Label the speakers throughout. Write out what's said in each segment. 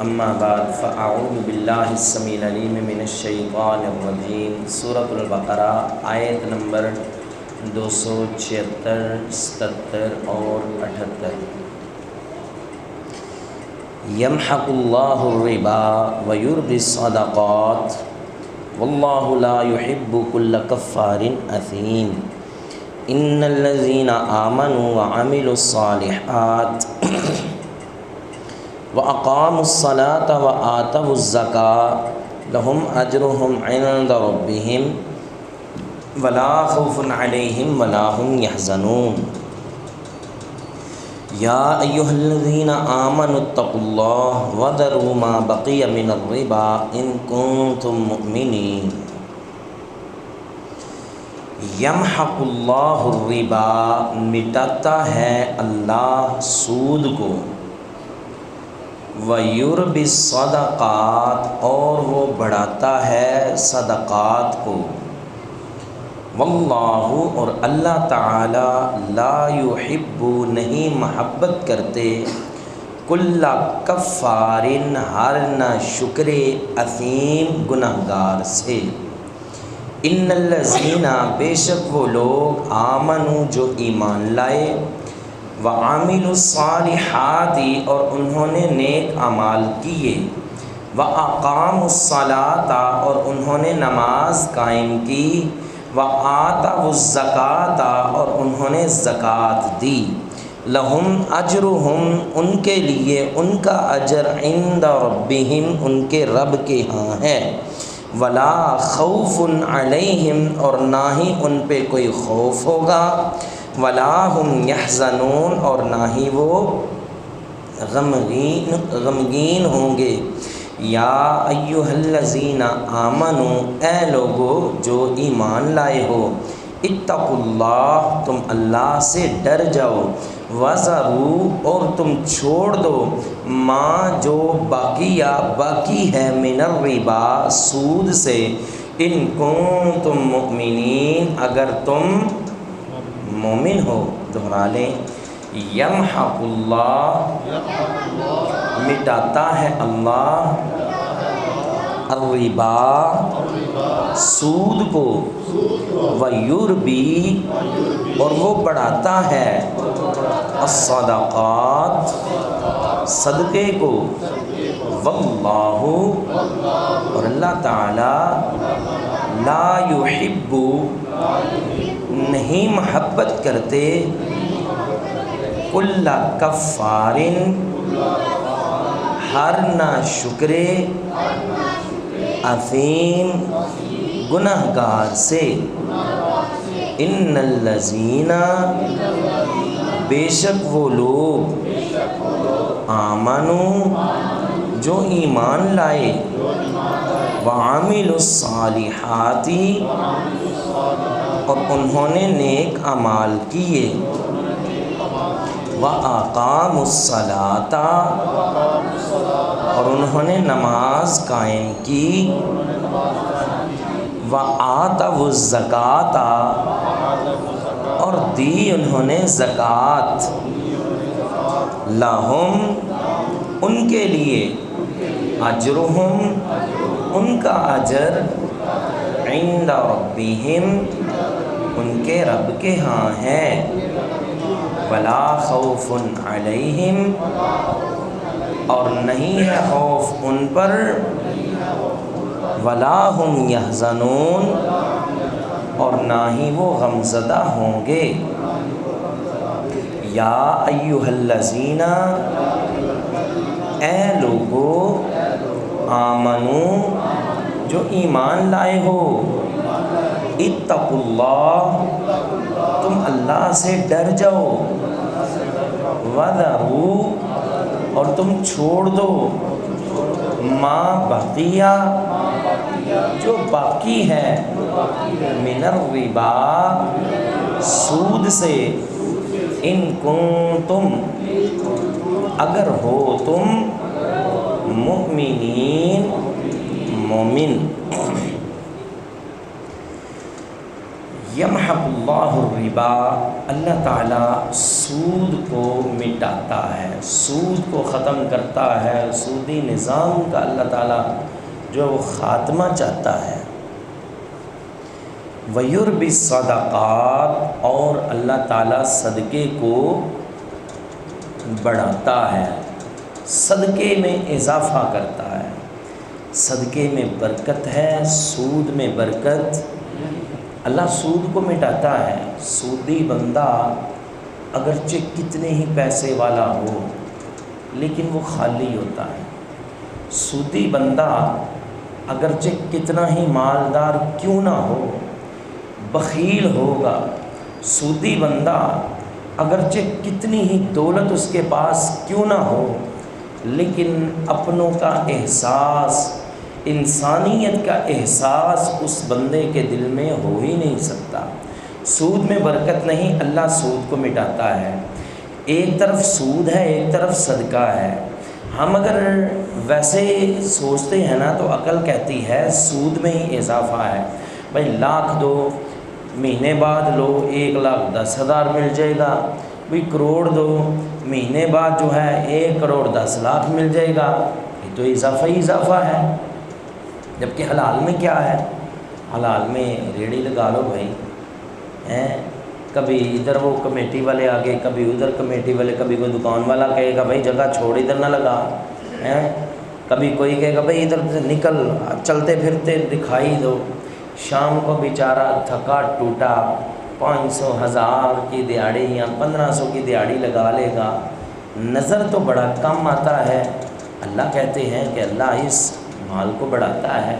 Speaker 1: اما بعد فاعوذ باللہ السمیع العلیم من الشیطان الرجیم۔ سورۃ البقرہ آیت نمبر 276، 77 اور 78۔ یمحق اللہ الربا ویربی الصدقات واللہ لا يحب كل کفار اثیم۔ ان الذین آمنوا وعملوا الصالحات وَأَقَامُوا الصَّلَاةَ وَآتَوُا الزَّكَاةَ لَهُمْ أَجْرُهُمْ عِندَ رَبِّهِمْ وَلَا خَوْفٌ عَلَيْهِمْ وَلَا هُمْ يَحْزَنُونَ۔ يَا أَيُّهَا الَّذِينَ آمَنُوا اتَّقُوا اللَّهَ وَذَرُوا مَا بَقِيَ مِنَ الرِّبَا إِن كُنتُم مُّؤْمِنِينَ۔ یمحق اللہ الربا، مٹاتا ہے اللہ سود کو، وَيُرْبِي الصَّدَقَاتِ، اور وہ بڑھاتا ہے صدقات کو، واللہ، اور اللہ تعالی، لا يحب، نہیں محبت کرتے، کل کفار، ہر نہ شکر، اثیم، گنہگار سے۔ ان الذین، بے شک وہ لوگ، آمنوا، جو ایمان لائے، وعاملوا الصالحات، اور انہوں نے نیک اعمال کیے، واقاموا الصلاۃ، اور انہوں نے نماز قائم کی، وآتوا الزکاۃ، اور انہوں نے زکوٰۃ دی، لہم اجرہم، ان کے لیے ان کا اجر، عند ربہم، ان کے رب کے ہاں ہے، ولا خوف علیہم، اور نہ ہی ان پہ کوئی خوف ہوگا، ولا هم یحزنون، اور نہ ہی وہ غمگین ہوں گے۔ یا ایھا الذین آمنوا، اے لوگو جو ایمان لائے ہو، اتقوا اللہ، تم اللہ سے ڈر جاؤ، وذروا، اور تم چھوڑ دو، ما، جو باقی ہے، من الربا، سود سے، ان کنتم مؤمنین، اگر تم مومن ہو۔ دہرا لیں، یمحق اللہ، مٹاتا ہے اللہ، الربا، سود کو، ویربی، اور وہ بڑھاتا ہے، الصدقات، صدقے کو، واللہ، اور اللہ تعالی، لا يحب، نہیں محبت کرتے، کل کفار، ہر نہ شکر، اثیم، گنہگار سے۔ ان الذین، بے شک وہ لوگ، آمنوا، جو ایمان لائے، وعاملوا الصالحات، اور انہوں نے نیک اعمال کیے، وَأَقَامُوا الصَّلَاةَ، اور انہوں نے نماز قائم کی، وَآتَوُا الزَّکَاةَ، اور دی انہوں نے زکوٰۃ، لَہُم، ان کے لیے، اجرہم، ان کا اجر، عند ربہم، ان کے رب کے ہاں ہے، ولا خوف علیہم، اور نہیں ہے خوف ان پر، ولا هم یحزنون، اور نہ ہی وہ غمزدہ ہوں گے۔ یا ایھا الذین، اے لوگو، آمنو، جو ایمان لائے ہو، اتقوا اللہ، تم اللہ سے ڈر جاؤ، وذروا، اور تم چھوڑ دو، ما بقیہ، جو باقی ہے، من الربا، سود سے، ان کنتم، اگر ہو تم، مؤمنین، مومن۔ یمحق اللہ الربا، اللہ تعالیٰ سود کو مٹاتا ہے، سود کو ختم کرتا ہے، سودی نظام کا اللہ تعالیٰ جو وہ خاتمہ چاہتا ہے۔ وَيُرْبِي الصَّدَقَاتِ، اور اللہ تعالیٰ صدقے کو بڑھاتا ہے، صدقے میں اضافہ کرتا ہے، صدقے میں برکت ہے، سود میں برکت۔ اللہ سود کو مٹاتا ہے۔ سودی بندہ اگرچہ کتنے ہی پیسے والا ہو لیکن وہ خالی ہوتا ہے، سودی بندہ اگرچہ کتنا ہی مالدار کیوں نہ ہو بخیل ہوگا، سودی بندہ اگرچہ کتنی ہی دولت اس کے پاس کیوں نہ ہو لیکن اپنوں کا احساس، انسانیت کا احساس اس بندے کے دل میں ہو ہی نہیں سکتا۔ سود میں برکت نہیں، اللہ سود کو مٹاتا ہے۔ ایک طرف سود ہے، ایک طرف صدقہ ہے۔ ہم اگر ویسے سوچتے ہیں نا تو عقل کہتی ہے سود میں ہی اضافہ ہے، بھائی لاکھ دو مہینے بعد لو 1,10,000 مل جائے گا، بھائی کروڑ دو مہینے بعد جو ہے 1,10,00,000 مل جائے گا، یہ تو اضافہ ہی اضافہ ہے۔ جبکہ حلال میں کیا ہے؟ حلال میں ریڑھی لگا لو بھائی، کبھی ادھر وہ کمیٹی والے آگے، کبھی ادھر کمیٹی والے، کبھی کوئی دکان والا کہے گا بھائی جگہ چھوڑ ادھر نہ لگا، کبھی کوئی کہے گا بھائی ادھر سے نکل، چلتے پھرتے دکھائی دو۔ شام کو بیچارہ تھکا ٹوٹا 500 1000 کی دیہڑی یا 1500 کی دیہڑی لگا لے گا، نظر تو بڑا کم آتا ہے۔ اللہ کہتے ہیں کہ اللہ اس مال کو بڑھاتا ہے،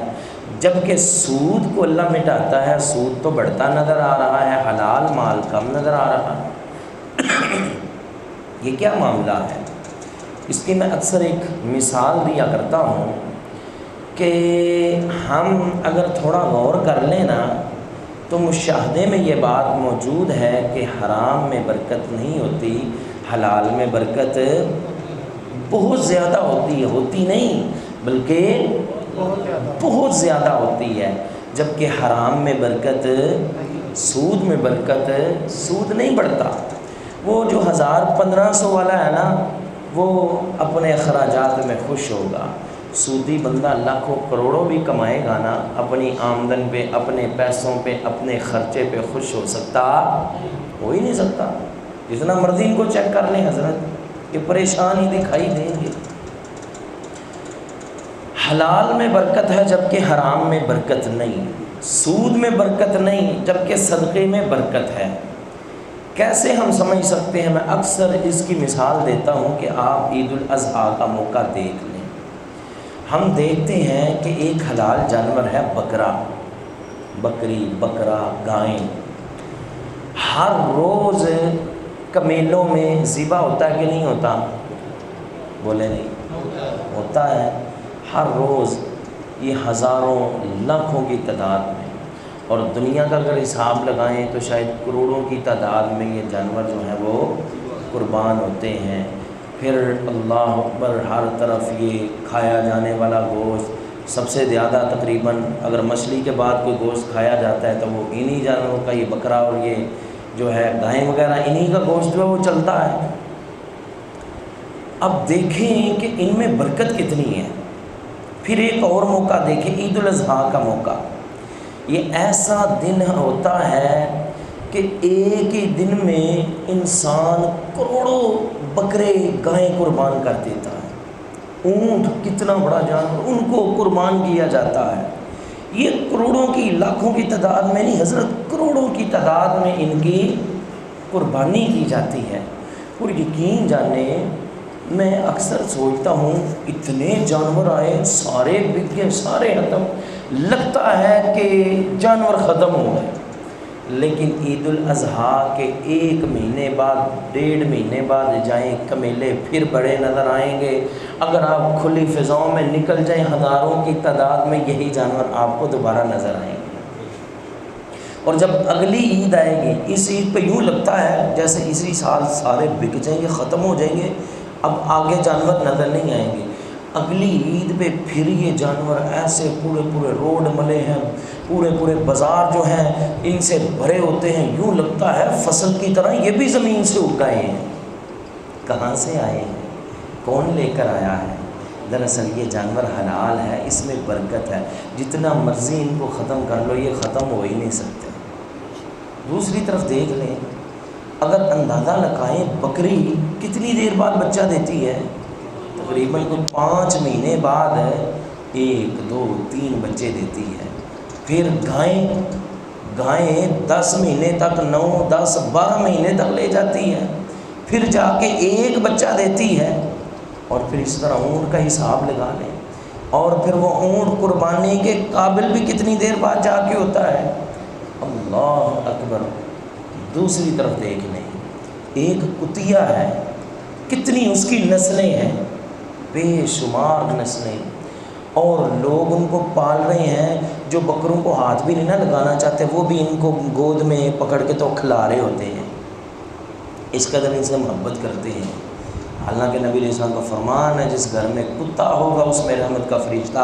Speaker 1: جبکہ سود کو اللہ مٹاتا ہے، سود تو بڑھتا نظر آ رہا ہے، حلال مال کم نظر آ رہا ہے۔ یہ کیا معاملہ ہے؟ اس کی میں اکثر ایک مثال دیا کرتا ہوں کہ ہم اگر تھوڑا غور کر لیں نا تو مشاہدے میں یہ بات موجود ہے کہ حرام میں برکت نہیں ہوتی، حلال میں برکت بہت زیادہ ہوتی ہے، ہوتی نہیں بلکہ بہت زیادہ ہوتی ہے، جبکہ حرام میں برکت، سود میں برکت، سود نہیں بڑھتا۔ وہ جو 1000-1500 والا ہے نا وہ اپنے اخراجات میں خوش ہوگا، سودی بندہ لاکھوں کروڑوں بھی کمائے گا نا، اپنی آمدن پہ، اپنے پیسوں پہ، اپنے خرچے پہ خوش ہو سکتا ہو ہی نہیں سکتا۔ جتنا مرضی ان کو چیک کر لیں حضرت، یہ پریشان ہی دکھائی دیں گے۔ حلال میں برکت ہے جبکہ حرام میں برکت نہیں، سود میں برکت نہیں جبکہ صدقے میں برکت ہے۔ کیسے ہم سمجھ سکتے ہیں؟ میں اکثر اس کی مثال دیتا ہوں کہ آپ عید الاضحیٰ کا موقع دیکھ لیں۔ ہم دیکھتے ہیں کہ ایک حلال جانور ہے بکرا، بکری، بکرا، گائیں، ہر روز کمیلوں میں ذبح ہوتا ہے کہ نہیں ہوتا؟ بولے نہیں ہوتا ہے، ہر روز یہ ہزاروں لاکھوں کی تعداد میں، اور دنیا کا اگر حساب لگائیں تو شاید کروڑوں کی تعداد میں یہ جانور جو ہیں وہ قربان ہوتے ہیں۔ پھر اللہ اکبر، ہر طرف یہ کھایا جانے والا گوشت، سب سے زیادہ تقریباً اگر مچھلی کے بعد کوئی گوشت کھایا جاتا ہے تو وہ انہی جانوروں کا، یہ بکرا اور یہ جو ہے گائیں وغیرہ، انہی کا گوشت جو ہے وہ چلتا ہے۔ اب دیکھیں کہ ان میں برکت کتنی ہے۔ پھر ایک اور موقع دیکھیں، عید الاضحیٰ کا موقع، یہ ایسا دن ہوتا ہے کہ ایک ہی دن میں انسان کروڑوں بکرے گائیں قربان کر دیتا ہے۔ اونٹ کتنا بڑا جانور، ان کو قربان کیا جاتا ہے۔ یہ کروڑوں کی، لاکھوں کی تعداد میں نہیں حضرت، کروڑوں کی تعداد میں ان کی قربانی کی جاتی ہے۔ اور یقین جانیں میں اکثر سوچتا ہوں اتنے جانور آئے، سارے بک گئے، سارے ختم، لگتا ہے کہ جانور ختم ہو گئے، لیکن عید الاضحیٰ کے 1 مہینے بعد، 1.5 مہینے بعد جائیں کمیلے پھر بڑے نظر آئیں گے۔ اگر آپ کھلی فضاؤں میں نکل جائیں ہزاروں کی تعداد میں یہی جانور آپ کو دوبارہ نظر آئیں گے۔ اور جب اگلی عید آئے گی، اس عید پہ یوں لگتا ہے جیسے اسی سال سارے بک جائیں گے، ختم ہو جائیں گے، اب آگے جانور نظر نہیں آئیں گے۔ اگلی عید پہ پھر یہ جانور ایسے پورے پورے روڈ ملے ہیں، پورے پورے بازار جو ہیں ان سے بھرے ہوتے ہیں، یوں لگتا ہے فصل کی طرح یہ بھی زمین سے اگائے ہیں۔ کہاں سے آئے ہیں؟ کون لے کر آیا ہے؟ دراصل یہ جانور حلال ہے، اس میں برکت ہے، جتنا مرضی ان کو ختم کر لو یہ ختم ہو ہی نہیں سکتے۔ دوسری طرف دیکھ لیں، اگر اندازہ لگائیں بکری کتنی دیر بعد بچہ دیتی ہے؟ تقریباً کوئی 5 مہینے بعد 1 2 3 بچے دیتی ہے۔ پھر گائیں 10 مہینے تک، 9 10 12 مہینے تک لے جاتی ہے، پھر جا کے 1 بچہ دیتی ہے۔ اور پھر اس طرح اونٹ کا حساب لگا لیں، اور پھر وہ اونٹ قربانی کے قابل بھی کتنی دیر بعد جا کے ہوتا ہے۔ اللہ اکبر۔ دوسری طرف دیکھ لیں، ایک کتیا ہے، کتنی اس کی نسلیں ہیں، بے شمار نسلیں، اور لوگ ان کو پال رہے ہیں۔ جو بکروں کو ہاتھ بھی نہیں نہ لگانا چاہتے وہ بھی ان کو گود میں پکڑ کے تو کھلا رہے ہوتے ہیں، اس قدر ان سے محبت کرتے ہیں۔ حالانکہ نبی علیہ السلام کا فرمان ہے جس گھر میں کتا ہوگا اس میں رحمت کا فرشتہ،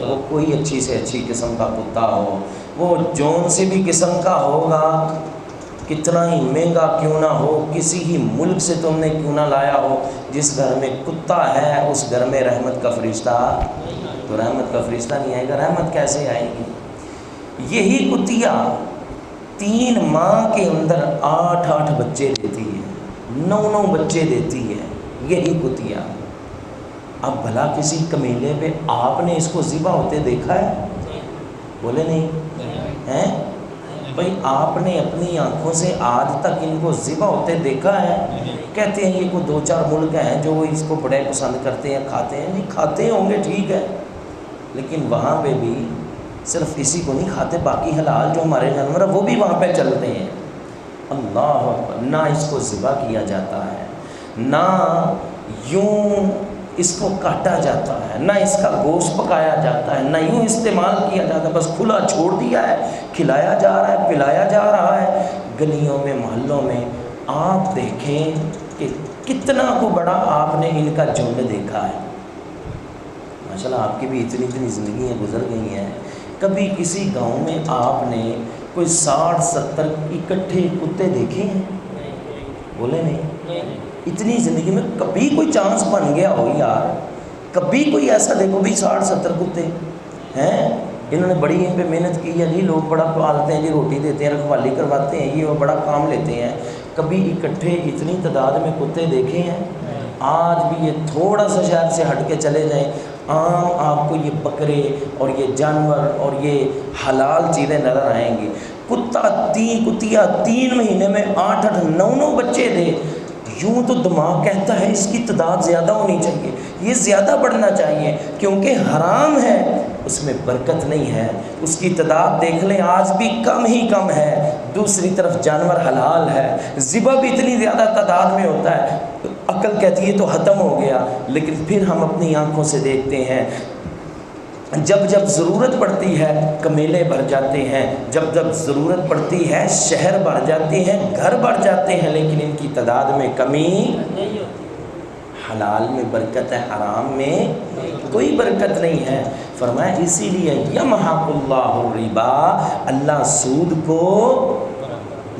Speaker 1: وہ کوئی اچھی سے اچھی قسم کا کتا ہو، وہ جون سے بھی قسم کا ہوگا، کتنا ہی مہنگا کیوں نہ ہو، کسی ہی ملک سے تم نے کیوں نہ لایا ہو، جس گھر میں کتا ہے اس گھر میں رحمت کا فرشتہ، تو رحمت کا فرشتہ نہیں آئے گا، رحمت کیسے آئے گی؟ یہی کتیا 3 ماہ کے اندر 8 بچے دیتی ہے، 9 بچے دیتی ہے، یہی کتیا۔ اب بھلا کسی کمیلے پہ آپ نے اس کو ذبح ہوتے دیکھا ہے؟ بولے نہیں ہیں بھائی، آپ نے اپنی آنکھوں سے آج تک ان کو ذبح ہوتے دیکھا ہے؟ کہتے ہیں یہ کوئی 2-4 ملک ہیں جو اس کو بڑے پسند کرتے ہیں، کھاتے ہیں، نہیں کھاتے ہوں گے ٹھیک ہے، لیکن وہاں پہ بھی صرف اسی کو نہیں کھاتے، باقی حلال جو ہمارے جانور ہیں وہ بھی وہاں پہ چلتے ہیں۔ اللہ اکبر۔ نہ اس کو ذبح کیا جاتا ہے، نہ یوں اس کو کاٹا جاتا ہے، نہ اس کا گوشت پکایا جاتا ہے، نہ یوں استعمال کیا جاتا ہے، بس کھلا چھوڑ دیا ہے، کھلایا جا رہا ہے، پلایا جا رہا ہے۔ گلیوں میں محلوں میں آپ دیکھیں کہ کتنا کو بڑا آپ نے ان کا جھنڈ دیکھا ہے۔ ماشاءاللہ آپ کی بھی اتنی زندگیاں گزر گئی ہیں، کبھی کسی گاؤں میں آپ نے کوئی 60-70 اکٹھے کتے دیکھے ہیں؟ بولے نہیں؟ اتنی زندگی میں کبھی کوئی چانس بن گیا ہو یار، کبھی کوئی ایسا دیکھو بھی 60-70 کتے ہیں، انہوں نے بڑی ان پہ محنت کی ہے جی، لوگ بڑا پالتے ہیں جی، روٹی دیتے ہیں، رکھوالی کرواتے ہیں، یہ وہ بڑا کام لیتے ہیں، کبھی اکٹھے اتنی تعداد میں کتے دیکھے ہیں؟ آج بھی یہ تھوڑا سا شہر سے ہٹ کے چلے جائیں، عام آپ کو یہ بکرے اور یہ جانور اور یہ حلال چیزیں نظر آئیں گی۔ کتیا 3 مہینے میں 8-9 بچے دے، یوں تو دماغ کہتا ہے اس کی تعداد زیادہ ہونی چاہیے، یہ زیادہ بڑھنا چاہیے، کیونکہ حرام ہے، اس میں برکت نہیں ہے، اس کی تعداد دیکھ لیں آج بھی کم ہی کم ہے۔ دوسری طرف جانور حلال ہے، ذبح بھی اتنی زیادہ تعداد میں ہوتا ہے، عقل کہتی ہے تو ختم ہو گیا، لیکن پھر ہم اپنی آنکھوں سے دیکھتے ہیں جب جب ضرورت پڑتی ہے کمیلے بھر جاتے ہیں، جب جب ضرورت پڑتی ہے شہر بھر جاتے ہیں، گھر بھر جاتے ہیں، لیکن ان کی تعداد میں کمی نہیں ہوتی۔ حلال میں برکت ہے، حرام میں کوئی برکت نہیں ہے۔ فرمایا اسی لیے یمحق اللہ الربا، اللہ سود کو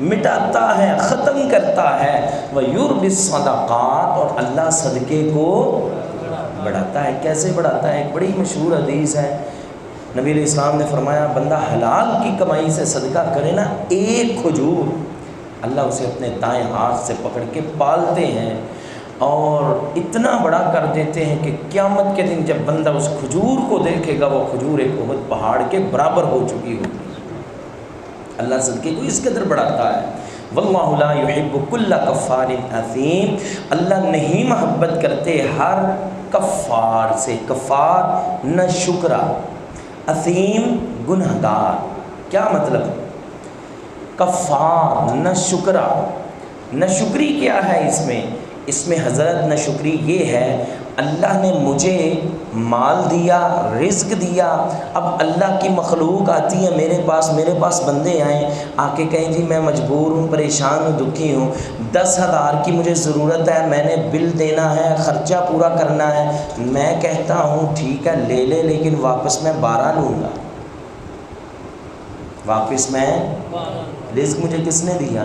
Speaker 1: مٹاتا ہے، ختم کرتا ہے، وَيُرْبِي الصَّدَقَاتِ، اور اللہ صدقے کو بڑھاتا ہے۔ کیسے بڑھاتا ہے؟ ایک بڑی مشہور حدیث ہے، نبی علیہ السلام نے فرمایا بندہ حلال کی کمائی سے صدقہ کرے نا، 1 کھجور اللہ اسے اپنے دائیں ہاتھ سے پکڑ کے پالتے ہیں اور اتنا بڑا کر دیتے ہیں کہ قیامت کے دن جب بندہ اس کھجور کو دیکھے گا وہ کھجور ایک احد پہاڑ کے برابر ہو چکی ہوگی۔ اللہ صدقے کو اس قدر بڑھاتا ہے۔ واللہ لا يحب كل کفار اثیم، اللہ نہیں محبت کرتے ہر کفار سے، کفار نہ شکرا، اثیم گنہگار۔ کیا مطلب؟ کفار نہ شکرا، نہ شکری کیا ہے اس میں حضرت نہ شکری یہ ہے اللہ نے مجھے مال دیا، رزق دیا، اب اللہ کی مخلوق آتی ہے میرے پاس بندے آئیں آ کے کہیں جی میں مجبور ہوں، پریشان ہوں، دکھی ہوں، 10,000 کی مجھے ضرورت ہے، میں نے بل دینا ہے، خرچہ پورا کرنا ہے، میں کہتا ہوں ٹھیک ہے لے لے، لیکن واپس میں 12 لوں گا، واپس میں رزق مجھے کس نے دیا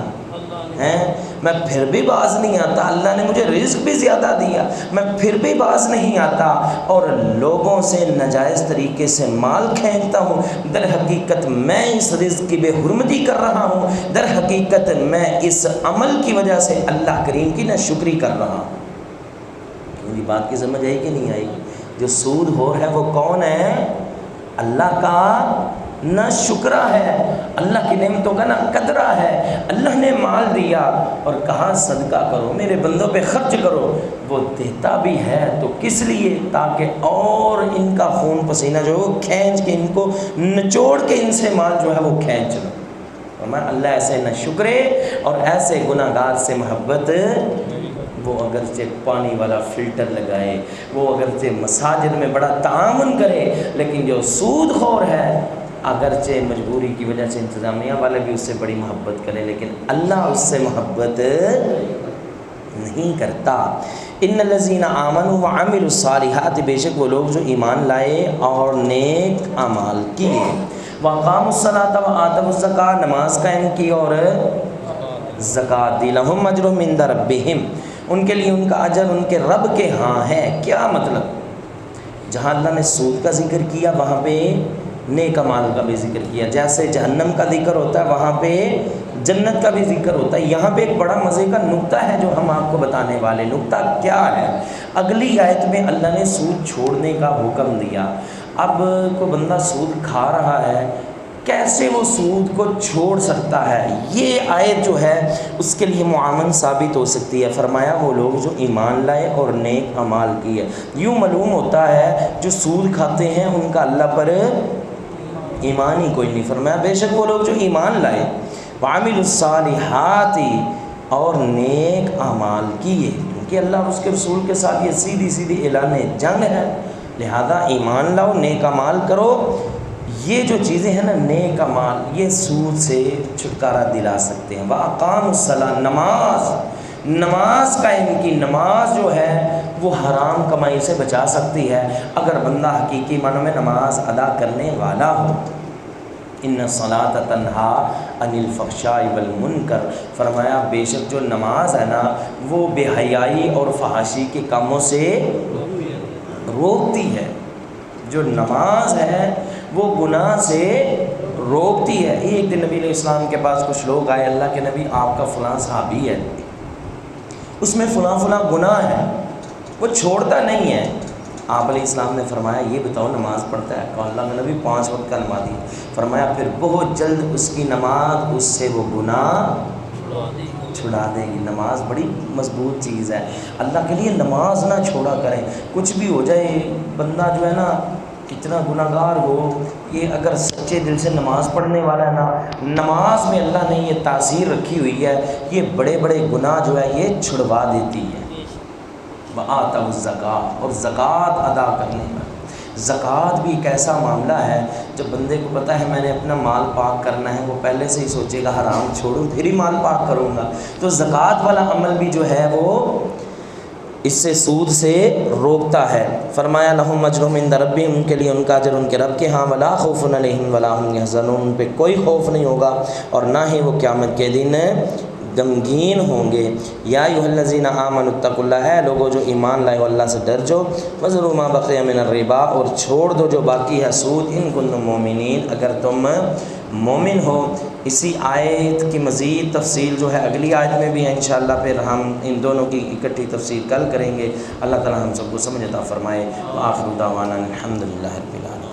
Speaker 1: ہے؟ میں پھر بھی باز نہیں آتا، اللہ نے مجھے رزق بھی زیادہ دیا، میں پھر بھی باز نہیں آتا اور لوگوں سے ناجائز طریقے سے مال کھینچتا ہوں، در حقیقت میں اس رزق کی بے حرمتی کر رہا ہوں، در حقیقت میں اس عمل کی وجہ سے اللہ کریم کی ناشکری کر رہا ہوں۔ میری بات کی سمجھ آئی کہ نہیں آئی؟ جو سود خور ہے وہ کون ہے؟ اللہ کا نہ شکرہ ہے، اللہ کی نعمتوں کا نہ قدرہ ہے۔ اللہ نے مال دیا اور کہا صدقہ کرو، میرے بندوں پہ خرچ کرو، وہ دیتا بھی ہے تو کس لیے؟ تاکہ اور ان کا خون پسینہ جو ہے وہ کھینچ کے، ان کو نچوڑ کے ان سے مال جو ہے وہ کھینچ لو۔ فرمایا اللہ ایسے نہ شکرے اور ایسے گناہ گار سے محبت، وہ اگرچہ پانی والا فلٹر لگائے، وہ اگرچہ مساجد میں بڑا تعاون کرے، لیکن جو سود خور ہے اگرچہ مجبوری کی وجہ سے انتظامیہ والے بھی اس سے بڑی محبت کرے، لیکن اللہ اس سے محبت نہیں کرتا۔ ان الذین آمنوا وعملوا الصالحات، بے شک وہ لوگ جو ایمان لائے اور نیک اعمال کیے، وقاموا الصلاۃ وآتوا الزکاۃ، نماز قائم کی اور زکوٰۃ دی، لہم اجر عند ربہم، ان کے لیے ان کا اجر ان کے رب کے ہاں ہے۔ کیا مطلب؟ جہاں اللہ نے سود کا ذکر کیا وہاں پہ نیک اعمال کا بھی ذکر کیا، جیسے جہنم کا ذکر ہوتا ہے وہاں پہ جنت کا بھی ذکر ہوتا ہے۔ یہاں پہ ایک بڑا مزے کا نقطہ ہے جو ہم آپ کو بتانے والے، نقطہ کیا ہے؟ اگلی آیت میں اللہ نے سود چھوڑنے کا حکم دیا۔ اب کوئی بندہ سود کھا رہا ہے، کیسے وہ سود کو چھوڑ سکتا ہے؟ یہ آیت جو ہے اس کے لیے معاون ثابت ہو سکتی ہے۔ فرمایا وہ لوگ جو ایمان لائے اور نیک اعمال کیے۔ یوں معلوم ہوتا ہے جو سود کھاتے ہیں ان کا اللہ پر ایمان ہی کوئی نہیں۔ فرمایا بے شک وہ لوگ جو ایمان لائے، وعملوا الصالحات، اور نیک اعمال کیے، کیونکہ اللہ اور اس کے رسول کے ساتھ یہ سیدھی سیدھی اعلان جنگ ہے، لہذا ایمان لاؤ، نیک اعمال کرو۔ یہ جو چیزیں ہیں نا نیک اعمال، یہ سود سے چھٹکارا دلا سکتے ہیں۔ وَأَقَامُوا الصَّلَاةَ، نماز قائم کی، نماز جو ہے وہ حرام کمائی سے بچا سکتی ہے اگر بندہ حقیقی معنوں میں نماز ادا کرنے والا ہو۔ ان الصلاۃ تنہا عن الفحشاء والمنکر، فرمایا بے شک جو نماز ہے نا وہ بے حیائی اور فحاشی کے کاموں سے روکتی ہے۔ جو نماز ہے وہ گناہ سے روکتی ہے۔ ایک دن نبی علیہ السلام کے پاس کچھ لوگ آئے، اللہ کے نبی آپ کا فلاں صحابی ہے، اس میں فلاں فلاں گناہ ہے، وہ چھوڑتا نہیں ہے۔ آپ علیہ السلام نے فرمایا یہ بتاؤ نماز پڑھتا ہے؟ کہا اللہ کے نبی 5 وقت کا نمازی۔ فرمایا پھر بہت جلد اس کی نماز اس سے وہ گناہ چھڑا دے گی۔ نماز بڑی مضبوط چیز ہے، اللہ کے لیے نماز نہ چھوڑا کریں۔ کچھ بھی ہو جائے، بندہ جو ہے نا کتنا گناہ گار ہو، یہ اگر سچے دل سے نماز پڑھنے والا ہے نا، نماز میں اللہ نے یہ تاثیر رکھی ہوئی ہے، یہ بڑے بڑے گناہ جو ہے یہ چھڑوا دیتی ہے۔ وآتوا الزکاۃ، اور زکوٰۃ ادا کرنے کا۔ زکوٰۃ بھی ایک ایسا معاملہ ہے جب بندے کو پتہ ہے میں نے اپنا مال پاک کرنا ہے، وہ پہلے سے ہی سوچے گا حرام چھوڑوں پھر ہی مال پاک کروں گا، تو زکوٰۃ والا عمل بھی جو ہے وہ اس سے سود سے روکتا ہے۔ فرمایا لہم اجرہم عند ربہم، ان کے لیے ان کا اجر ان کے رب کے ہاں، ولا خوف علیہم ولا ہم یحزنون، ان پہ کوئی خوف نہیں ہوگا اور نہ ہی وہ قیامت کے دن غمگین ہوں گے۔ یا ایھا الذین آمنوا اتقوا اللہ، ہے لوگوں جو ایمان لائے ہو اللہ سے ڈر جو، وذروا ما بقی من الربا، اور چھوڑ دو جو باقی ہے سود، ان کنتم مؤمنین، اگر تم مومن ہو۔ اسی آیت کی مزید تفصیل جو ہے اگلی آیت میں بھی ہے انشاءاللہ، پھر ہم ان دونوں کی اکٹھی تفصیل کل کریں گے۔ اللہ تعالی ہم سب کو سمجھ عطا فرمائے۔ وآخر دعوانا الحمدللہ رب العالمین۔